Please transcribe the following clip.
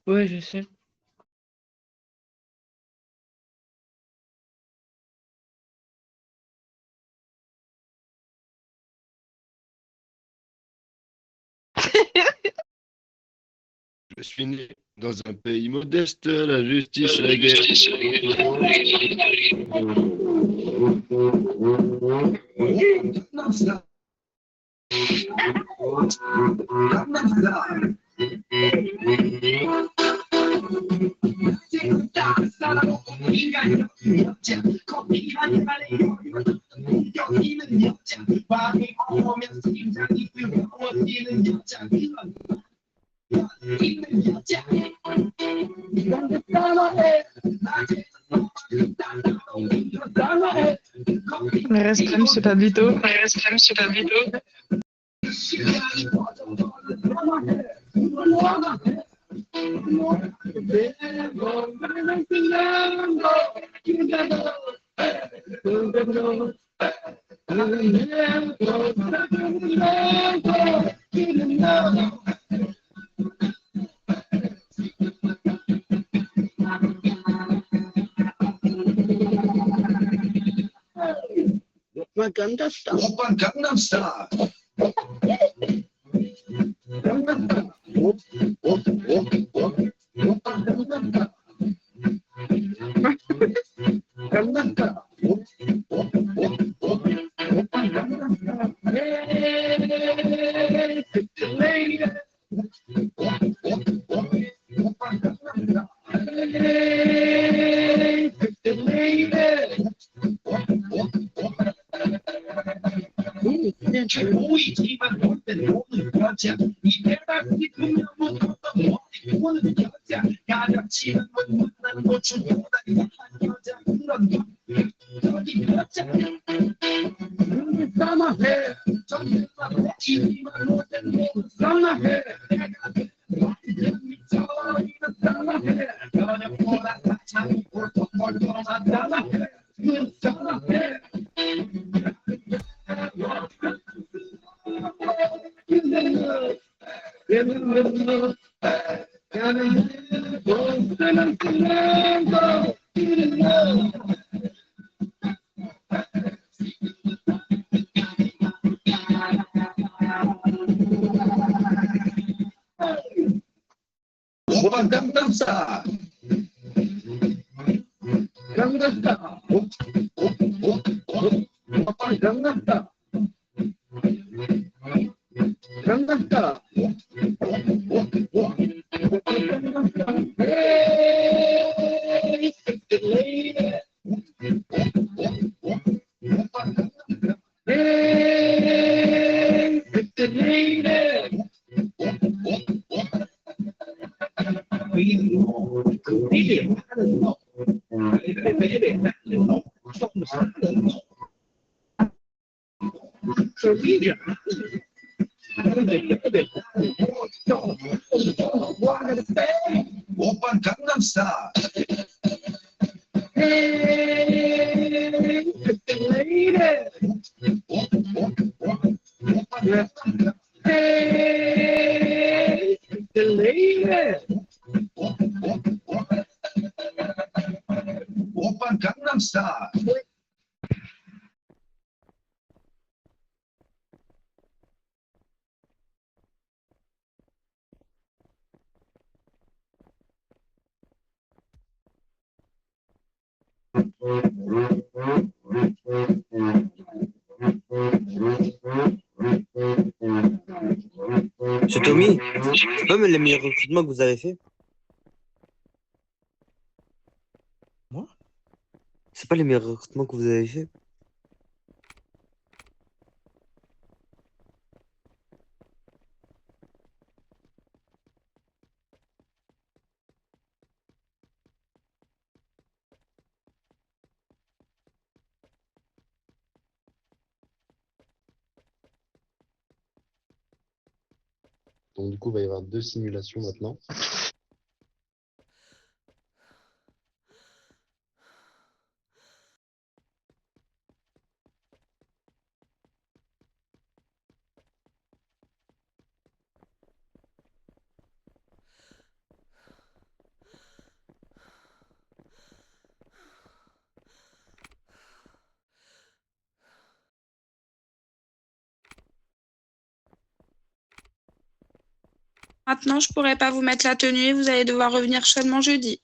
Ouais, je sais. Je suis né dans un pays modeste, la justice, la guerre. RSPM, c'est pas Vito. Gangnam Style. Gangnam Style. Gangnam Style. Gangnam Style. Gangnam Style. Hey, the lady. Hey, the lady. Open Gangnam Style. Hey, the lady. Hey, the lady. Open Gangnam Style. Monsieur Tommy, c'est pas le meilleur recrutement que vous avez fait? Moi? C'est pas le meilleur recrutement que vous avez fait? Donc, du coup, il va y avoir 2 simulations maintenant. Maintenant, je pourrais pas vous mettre la tenue et vous allez devoir revenir seulement jeudi.